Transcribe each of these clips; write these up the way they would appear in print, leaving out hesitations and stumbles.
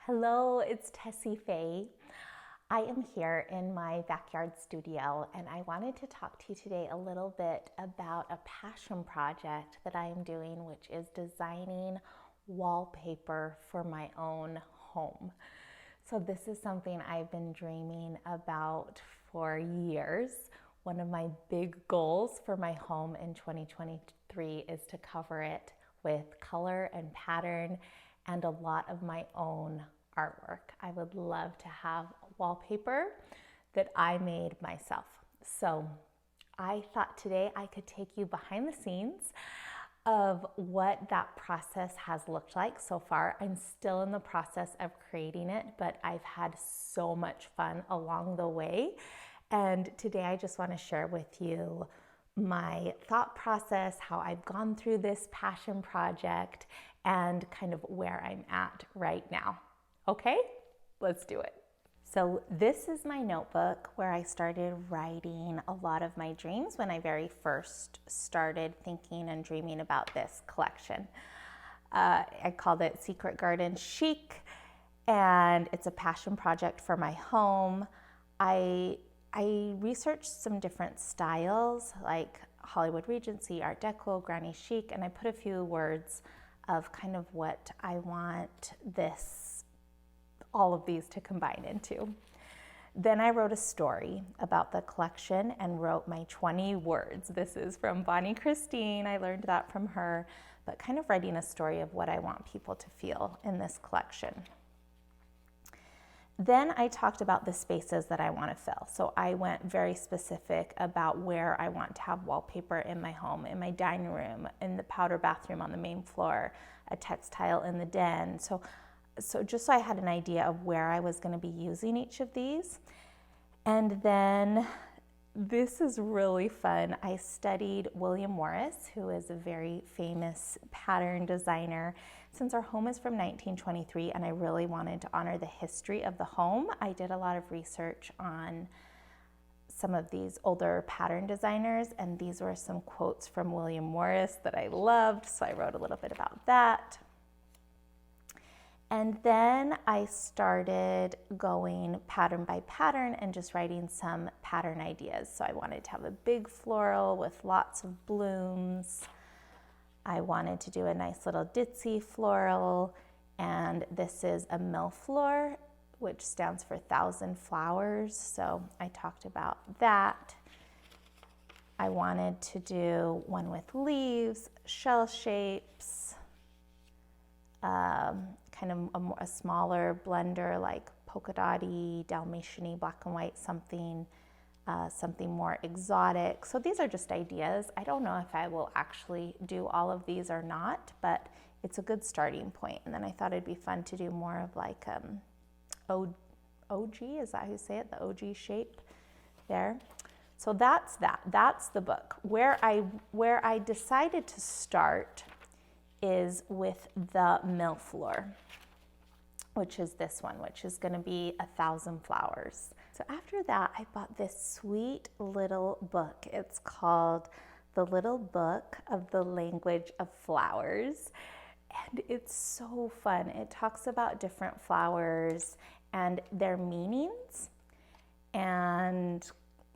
Hello, it's Tessie Faye. I am here in my backyard studio and I wanted to talk to you today a little bit about a passion project that I am doing, which is designing wallpaper for my own home. So this is something I've been dreaming about for years. One of my big goals for my home in 2023 is to cover it with color and pattern and a lot of my own artwork. I would love to have wallpaper that I made myself. So I thought today I could take you behind the scenes of what that process has looked like so far. I'm still in the process of creating it, but I've had so much fun along the way. And today I just want to share with you my thought process, how I've gone through this passion project, and kind of where I'm at right now. Okay, let's do it. So this is my notebook where I started writing a lot of my dreams when I very first started thinking and dreaming about this collection. I called it Secret Garden Chic, and it's a passion project for my home. I researched some different styles like Hollywood Regency, Art Deco, Granny Chic, and I put a few words of kind of what I want all of these to combine into. Then I wrote a story about the collection and wrote my 20 words. This is from Bonnie Christine. I learned that from her, but kind of writing a story of what I want people to feel in this collection. Then I talked about the spaces that I want to fill. So I went very specific about where I want to have wallpaper in my home, in my dining room, in the powder bathroom on the main floor, a textile in the den. So just so I had an idea of where I was going to be using each of these. And then this is really fun. I studied William Morris, who is a very famous pattern designer. Since our home is from 1923 and I really wanted to honor the history of the home, I did a lot of research on some of these older pattern designers, and these were some quotes from William Morris that I loved, so I wrote a little bit about that. And then I started going pattern by pattern and just writing some pattern ideas. So I wanted to have a big floral with lots of blooms. I wanted to do a nice little ditzy floral, and this is a Millefluer, which stands for 1,000 flowers. So I talked about that. I wanted to do one with leaves, shell shapes, kind of a smaller blender like polka dotty, Dalmatian-y, black and white, something more exotic. So these are just ideas. I don't know if I will actually do all of these or not, but it's a good starting point. And then I thought it'd be fun to do more of like OG, is that how you say it? The OG shape there. So that's that. That's the book. Where I decided to start is with the Millefluer, which is this one, which is going to be 1,000 flowers. So after that, I bought this sweet little book. It's called The Little Book of the Language of Flowers. And it's so fun. It talks about different flowers and their meanings and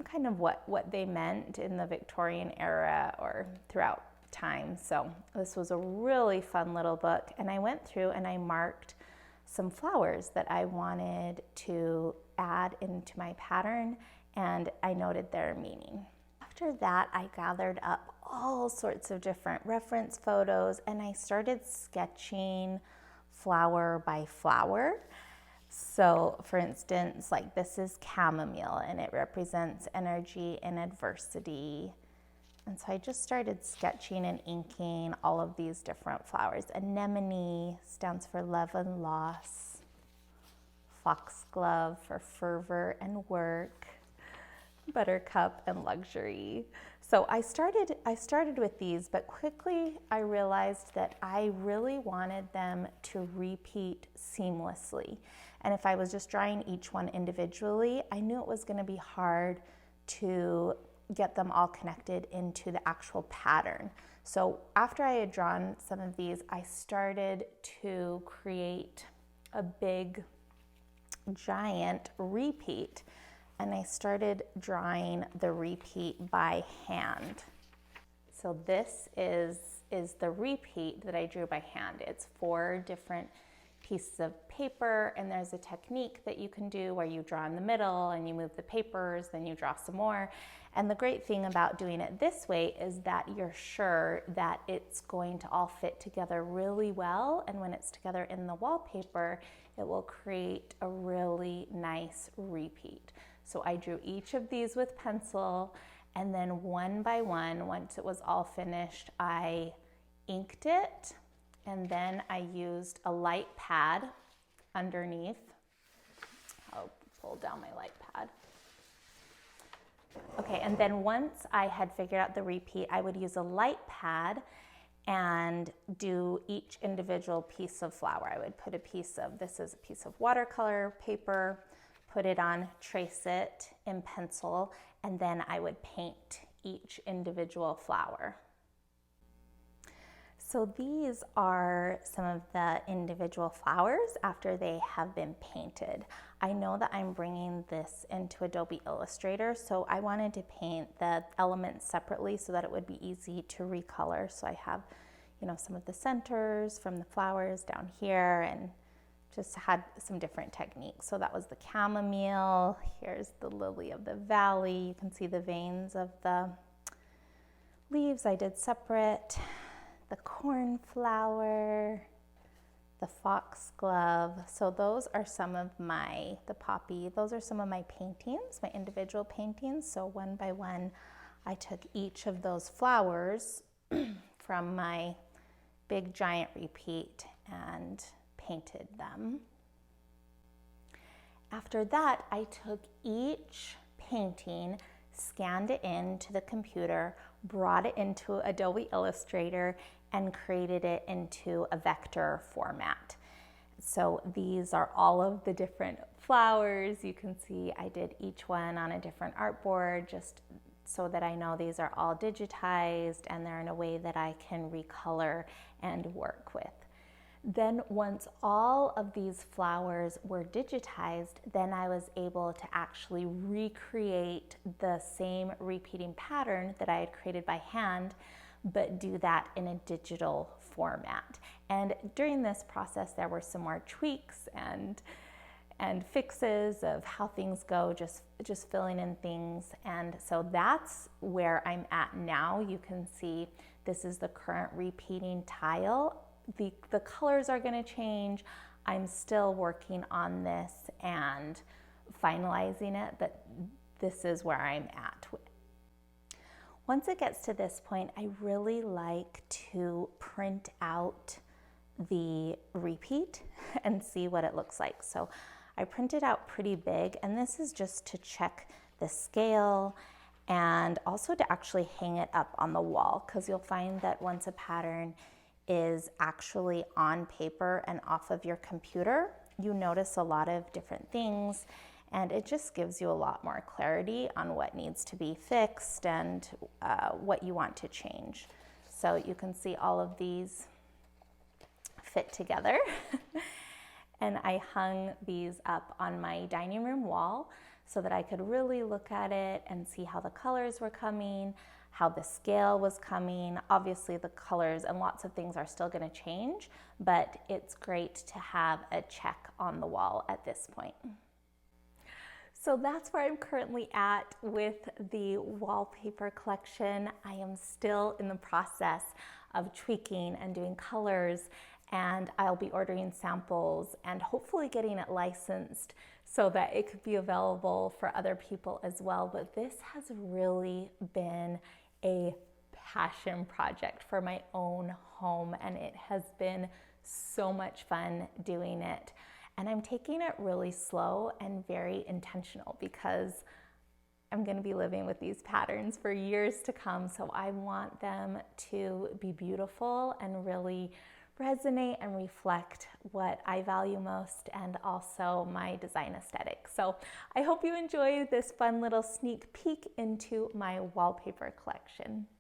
kind of what they meant in the Victorian era or throughout time. So this was a really fun little book, and I went through and I marked some flowers that I wanted to add into my pattern, and I noted their meaning. After that, I gathered up all sorts of different reference photos and I started sketching flower by flower. So for instance, like this is chamomile and it represents energy and adversity. And so I just started sketching and inking all of these different flowers. Anemone stands for love and loss. Foxglove for fervor and work. Buttercup and luxury. So I started with these, but quickly I realized that I really wanted them to repeat seamlessly. And if I was just drawing each one individually, I knew it was going to be hard to get them all connected into the actual pattern. So after I had drawn some of these, I started to create a big giant repeat, and I started drawing the repeat by hand. So this is the repeat that I drew by hand. It's 4 different pieces of paper, and there's a technique that you can do where you draw in the middle and you move the papers, then you draw some more. And the great thing about doing it this way is that you're sure that it's going to all fit together really well, and when it's together in the wallpaper, it will create a really nice repeat. So I drew each of these with pencil, and then one by one, once it was all finished, I inked it, and then I used a light pad underneath. I'll pull down my light pad. Okay, and then once I had figured out the repeat, I would use a light pad and do each individual piece of flower. I would put a piece of, this is a piece of watercolor paper, put it on, trace it in pencil, and then I would paint each individual flower. So these are some of the individual flowers after they have been painted. I know that I'm bringing this into Adobe Illustrator, so I wanted to paint the elements separately so that it would be easy to recolor. So I have, some of the centers from the flowers down here, and just had some different techniques. So that was the chamomile. Here's the lily of the valley. You can see the veins of the leaves I did separate. The cornflower, the foxglove. So those are some of the poppy, those are some of my paintings, my individual paintings. So one by one, I took each of those flowers from my big giant repeat and painted them. After that, I took each painting, scanned it into the computer, brought it into Adobe Illustrator, and created it into a vector format. So these are all of the different flowers. You can see I did each one on a different artboard just so that I know these are all digitized and they're in a way that I can recolor and work with. Then once all of these flowers were digitized, then I was able to actually recreate the same repeating pattern that I had created by hand, but do that in a digital format. And during this process, there were some more tweaks and fixes of how things go, just filling in things. And so that's where I'm at now. You can see this is the current repeating tile. The colors are going to change. I'm still working on this and finalizing it, but this is where I'm at. Once it gets to this point, I really like to print out the repeat and see what it looks like. So I print it out pretty big, and this is just to check the scale and also to actually hang it up on the wall, because you'll find that once a pattern is actually on paper and off of your computer, you notice a lot of different things, and it just gives you a lot more clarity on what needs to be fixed and what you want to change. So you can see all of these fit together. And I hung these up on my dining room wall so that I could really look at it and see how the colors were coming, how the scale was coming. Obviously the colors and lots of things are still going to change, but it's great to have a check on the wall at this point. So that's where I'm currently at with the wallpaper collection. I am still in the process of tweaking and doing colors, and I'll be ordering samples and hopefully getting it licensed so that it could be available for other people as well. But this has really been a passion project for my own home, and it has been so much fun doing it. And I'm taking it really slow and very intentional because I'm going to be living with these patterns for years to come. So I want them to be beautiful and really resonate and reflect what I value most, and also my design aesthetic. So I hope you enjoy this fun little sneak peek into my wallpaper collection.